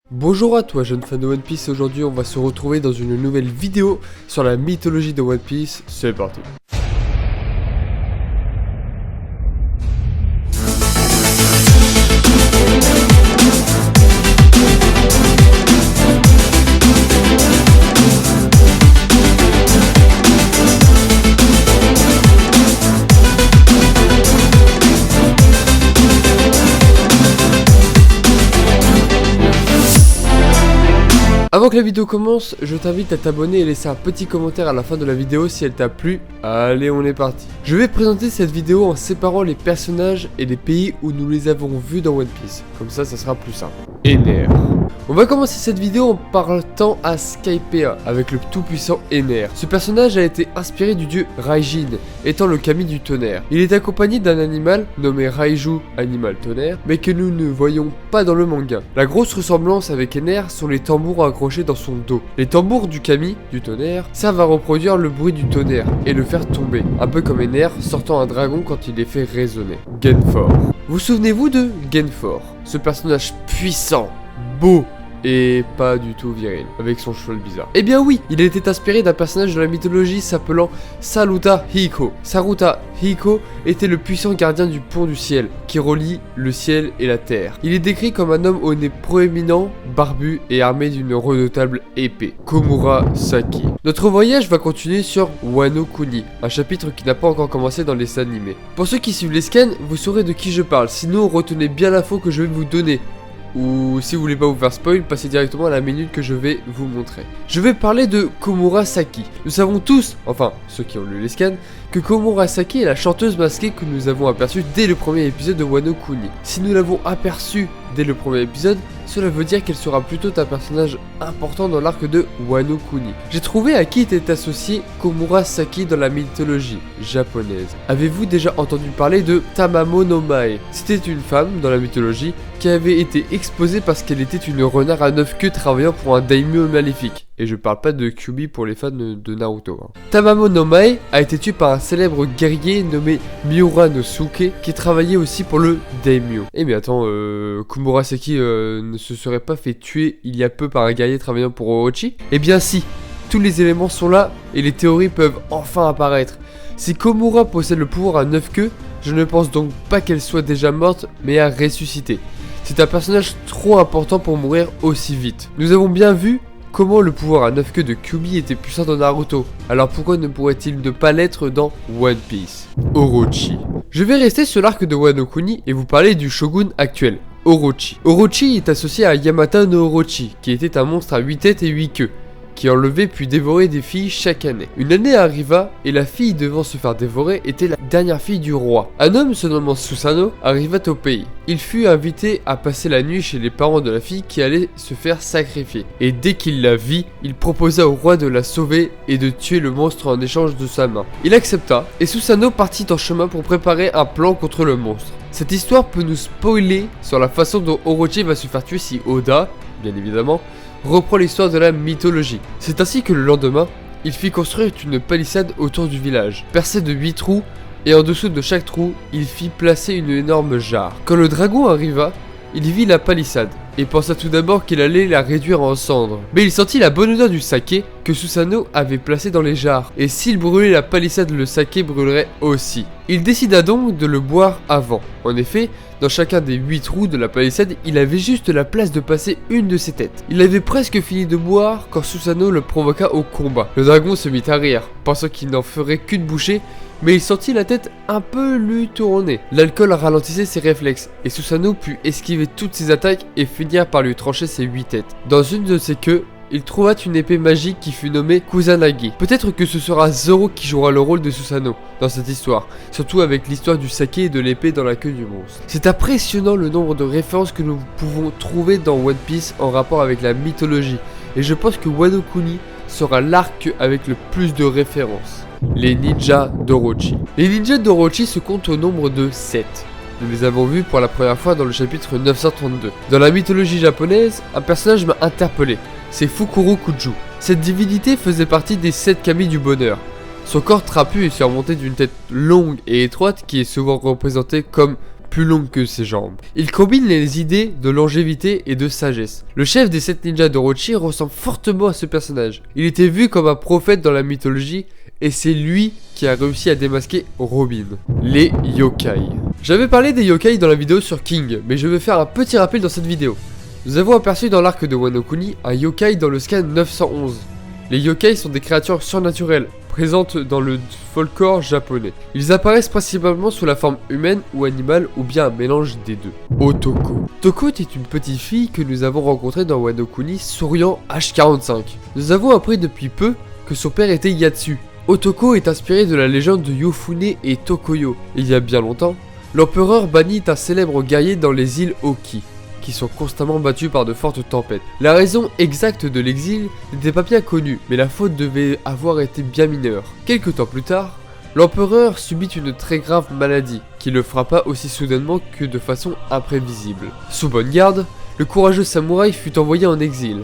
Bonjour à toi jeune fan de One Piece, aujourd'hui on va se retrouver dans une nouvelle vidéo sur la mythologie de One Piece, c'est parti. Avant que la vidéo commence, je t'invite à t'abonner et laisser un petit commentaire à la fin de la vidéo si elle t'a plu. Allez, on est parti. Je vais présenter cette vidéo en séparant les personnages et les pays où nous les avons vus dans One Piece. Comme ça sera plus simple. Ener. On va commencer cette vidéo en partant à Skypiea avec le tout-puissant Ener. Ce personnage a été inspiré du dieu Raijin, étant le kami du tonnerre. Il est accompagné d'un animal nommé Raiju, animal tonnerre, mais que nous ne voyons pas dans le manga. La grosse ressemblance avec Ener sont les tambours accrochés dans son dos. Les tambours du kami, du tonnerre, servent à reproduire le bruit du tonnerre et le faire tomber, un peu comme Ener sortant un dragon quand il est fait résonner. Genfor. Vous souvenez-vous de Genfor, ce personnage puissant, beau, et pas du tout viril, avec son cheval bizarre. Eh bien oui, il était inspiré d'un personnage de la mythologie s'appelant Saruta Hiko. Saruta Hiko était le puissant gardien du pont du ciel, qui relie le ciel et la terre. Il est décrit comme un homme au nez proéminent, barbu et armé d'une redoutable épée, Komura Saki. Notre voyage va continuer sur Wano Kuni, un chapitre qui n'a pas encore commencé dans les animés. Pour ceux qui suivent les scans, vous saurez de qui je parle, sinon retenez bien l'info que je vais vous donner. Ou si vous voulez pas vous faire spoil, passez directement à la minute que je vais vous montrer. Je vais parler de Komura Saki. Nous savons tous, enfin ceux qui ont lu les scans, que Komura Saki est la chanteuse masquée que nous avons aperçue dès le premier épisode de Wano Kuni. Si nous l'avons aperçue dès le premier épisode, cela veut dire qu'elle sera plutôt un personnage important dans l'arc de Wano Kuni. J'ai trouvé à qui était associé Komura Saki dans la mythologie japonaise. Avez-vous déjà entendu parler de Tamamo no Mae? C'était une femme dans la mythologie qui avait été exposée parce qu'elle était une renard à 9 queues travaillant pour un daimyo maléfique. Et je parle pas de Kyuubi pour les fans de Naruto. Tamamo no Mae a été tué par un célèbre guerrier nommé Miura no Suke qui travaillait aussi pour le daimyo. Eh mais attends, Komura Saki ne se serait pas fait tuer il y a peu par un guerrier travaillant pour Orochi? Eh bien si, tous les éléments sont là et les théories peuvent enfin apparaître. Si Komura possède le pouvoir à 9 queues, je ne pense donc pas qu'elle soit déjà morte mais à ressusciter. C'est un personnage trop important pour mourir aussi vite. Nous avons bien vu comment le pouvoir à 9 queues de Kyuubi était puissant dans Naruto, alors pourquoi ne pourrait-il ne pas l'être dans One Piece? Orochi. Je vais rester sur l'arc de Wano Kuni et vous parler du shogun actuel, Orochi. Orochi est associé à Yamata no Orochi, qui était un monstre à 8 têtes et 8 queues, qui enlevait puis dévorait des filles chaque année. Une année arriva et la fille devant se faire dévorer était la dernière fille du roi. Un homme se nommant Susanoo arriva au pays. Il fut invité à passer la nuit chez les parents de la fille qui allait se faire sacrifier. Et dès qu'il la vit, il proposa au roi de la sauver et de tuer le monstre en échange de sa main. Il accepta et Susanoo partit en chemin pour préparer un plan contre le monstre. Cette histoire peut nous spoiler sur la façon dont Orochi va se faire tuer si Oda, bien évidemment, reprend l'histoire de la mythologie. C'est ainsi que le lendemain, il fit construire une palissade autour du village, percée de 8 trous, et en dessous de chaque trou, il fit placer une énorme jarre. Quand le dragon arriva, il vit la palissade, et pensa tout d'abord qu'il allait la réduire en cendres. Mais il sentit la bonne odeur du saké que Susanoo avait placé dans les jarres, et s'il brûlait la palissade, le saké brûlerait aussi. Il décida donc de le boire avant. En effet, dans chacun des 8 trous de la palissade, il avait juste la place de passer une de ses têtes. Il avait presque fini de boire quand Susanoo le provoqua au combat. Le dragon se mit à rire, pensant qu'il n'en ferait qu'une bouchée, mais il sentit la tête un peu lui tourner. L'alcool ralentissait ses réflexes, et Susanoo put esquiver toutes ses attaques et finir par lui trancher ses 8 têtes. Dans une de ses queues, il trouva une épée magique qui fut nommée Kusanagi. Peut-être que ce sera Zoro qui jouera le rôle de Susanoo dans cette histoire, surtout avec l'histoire du saké et de l'épée dans la queue du monstre. C'est impressionnant le nombre de références que nous pouvons trouver dans One Piece en rapport avec la mythologie, et je pense que Wano Kuni sera l'arc avec le plus de références. Les ninjas d'Orochi. Les ninjas d'Orochi se comptent au nombre de 7. Nous les avons vus pour la première fois dans le chapitre 932. Dans la mythologie japonaise, un personnage m'a interpellé. C'est Fukuro Kuju. Cette divinité faisait partie des 7 kami du bonheur. Son corps trapu est surmonté d'une tête longue et étroite qui est souvent représentée comme plus longue que ses jambes. Il combine les idées de longévité et de sagesse. Le chef des 7 ninjas d'Orochi ressemble fortement à ce personnage. Il était vu comme un prophète dans la mythologie et c'est lui qui a réussi à démasquer Robin. Les yokai. J'avais parlé des yokai dans la vidéo sur King, mais je vais faire un petit rappel dans cette vidéo. Nous avons aperçu dans l'arc de Wano Kuni un yokai dans le scan 911. Les yokai sont des créatures surnaturelles, présentes dans le folklore japonais. Ils apparaissent principalement sous la forme humaine ou animale ou bien un mélange des deux. Otoko. Otoko était une petite fille que nous avons rencontrée dans Wano Kuni souriant H45. Nous avons appris depuis peu que son père était Yatsu. Otoko est inspiré de la légende de Yofune et Tokoyo. Il y a bien longtemps, l'empereur bannit un célèbre guerrier dans les îles Oki, qui sont constamment battues par de fortes tempêtes. La raison exacte de l'exil n'était pas bien connue, mais la faute devait avoir été bien mineure. Quelque temps plus tard, l'empereur subit une très grave maladie, qui le frappa aussi soudainement que de façon imprévisible. Sous bonne garde, le courageux samouraï fut envoyé en exil.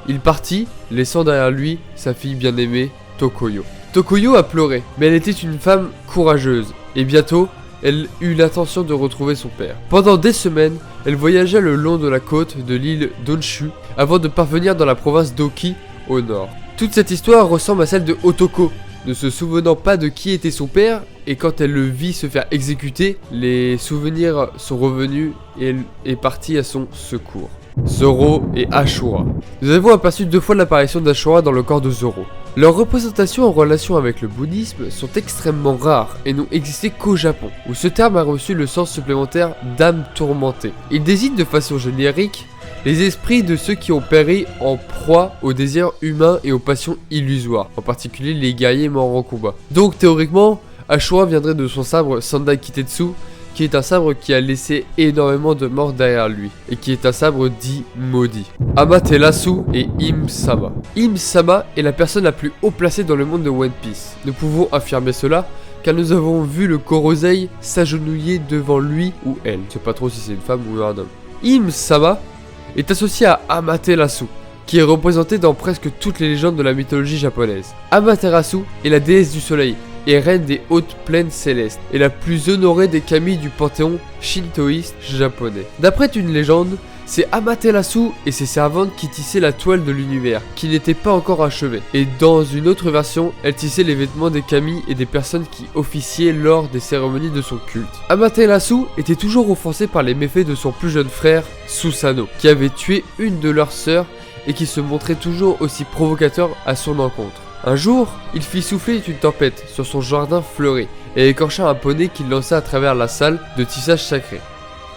Il partit, laissant derrière lui sa fille bien-aimée, Tokoyo. Tokoyo a pleuré, mais elle était une femme courageuse, et bientôt, elle eut l'intention de retrouver son père. Pendant des semaines, elle voyagea le long de la côte de l'île d'Honshu, avant de parvenir dans la province d'Oki, au nord. Toute cette histoire ressemble à celle de Otoko, ne se souvenant pas de qui était son père, et quand elle le vit se faire exécuter, les souvenirs sont revenus et elle est partie à son secours. Zoro et Ashura. Nous avons aperçu 2 fois l'apparition d'Ashura dans le corps de Zoro. Leurs représentations en relation avec le bouddhisme sont extrêmement rares et n'ont existé qu'au Japon, où ce terme a reçu le sens supplémentaire d'âme tourmentée. Il désigne de façon générique les esprits de ceux qui ont péri en proie aux désirs humains et aux passions illusoires, en particulier les guerriers morts en combat. Donc théoriquement, Ashura viendrait de son sabre Sandai Kitetsu, qui est un sabre qui a laissé énormément de morts derrière lui, et qui est un sabre dit maudit. Amaterasu et Im-sama. Im-sama est la personne la plus haut placée dans le monde de One Piece. Nous pouvons affirmer cela, car nous avons vu le Korosei s'agenouiller devant lui ou elle. Je sais pas trop si c'est une femme ou un homme. Im-sama est associé à Amaterasu, qui est représenté dans presque toutes les légendes de la mythologie japonaise. Amaterasu est la déesse du soleil, et reine des hautes plaines célestes, et la plus honorée des kami du panthéon shintoïste japonais. D'après une légende, c'est Amaterasu et ses servantes qui tissaient la toile de l'univers, qui n'était pas encore achevée. Et dans une autre version, elle tissait les vêtements des kami et des personnes qui officiaient lors des cérémonies de son culte. Amaterasu était toujours offensée par les méfaits de son plus jeune frère, Susanoo, qui avait tué une de leurs sœurs et qui se montrait toujours aussi provocateur à son encontre. Un jour, il fit souffler une tempête sur son jardin fleuri et écorcha un poney qu'il lança à travers la salle de tissage sacré.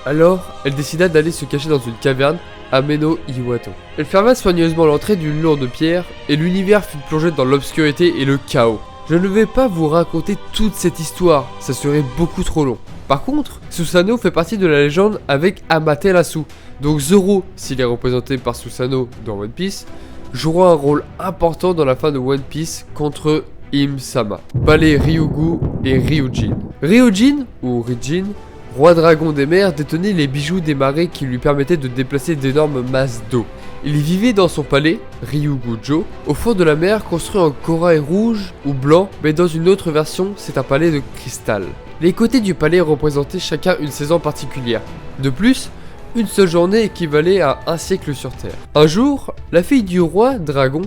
Alors, elle décida d'aller se cacher dans une caverne à Meno Iwato. Elle ferma soigneusement l'entrée d'une lourde pierre et l'univers fut plongé dans l'obscurité et le chaos. Je ne vais pas vous raconter toute cette histoire, ça serait beaucoup trop long. Par contre, Susanoo fait partie de la légende avec Amaterasu, donc Zoro, s'il est représenté par Susanoo dans One Piece, jouera un rôle important dans la fin de One Piece contre Im-sama. Palais Ryugu et Ryujin. Ryujin, ou Rijin, roi dragon des mers, détenait les bijoux des marées qui lui permettaient de déplacer d'énormes masses d'eau. Il vivait dans son palais, Ryugujo, au fond de la mer, construit en corail rouge ou blanc, mais dans une autre version, c'est un palais de cristal. Les côtés du palais représentaient chacun une saison particulière. De plus, une seule journée équivalait à un siècle sur Terre. Un jour, la fille du roi dragon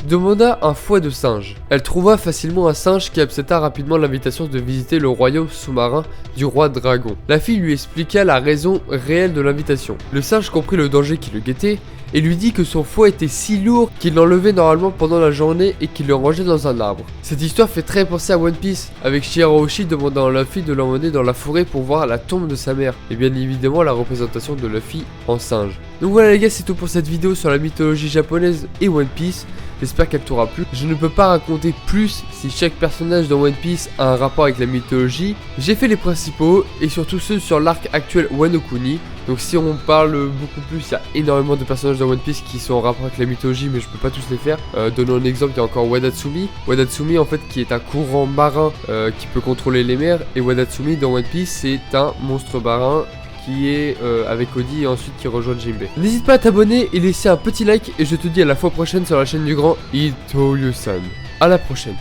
demanda un fouet de singe. Elle trouva facilement un singe qui accepta rapidement l'invitation de visiter le royaume sous-marin du roi dragon. La fille lui expliqua la raison réelle de l'invitation. Le singe comprit le danger qui le guettait et lui dit que son fouet était si lourd qu'il l'enlevait normalement pendant la journée et qu'il le rangeait dans un arbre. Cette histoire fait très penser à One Piece, avec Shirahoshi demandant à Luffy de l'emmener dans la forêt pour voir la tombe de sa mère, et bien évidemment la représentation de Luffy en singe. Donc voilà les gars, c'est tout pour cette vidéo sur la mythologie japonaise et One Piece. J'espère qu'elle t'aura plu. Je ne peux pas raconter plus si chaque personnage dans One Piece a un rapport avec la mythologie. J'ai fait les principaux et surtout ceux sur l'arc actuel Wano Kuni. Donc si on parle beaucoup plus, il y a énormément de personnages dans One Piece qui sont en rapport avec la mythologie, mais je peux pas tous les faire. Donnons un exemple, il y a encore Wadatsumi. Wadatsumi en fait qui est un courant marin qui peut contrôler les mers. Et Wadatsumi dans One Piece c'est un monstre marin qui est avec Odi et ensuite qui rejoint Jinbei. N'hésite pas à t'abonner et laisser un petit like et je te dis à la fois prochaine sur la chaîne du grand Itoyu-san. À la prochaine.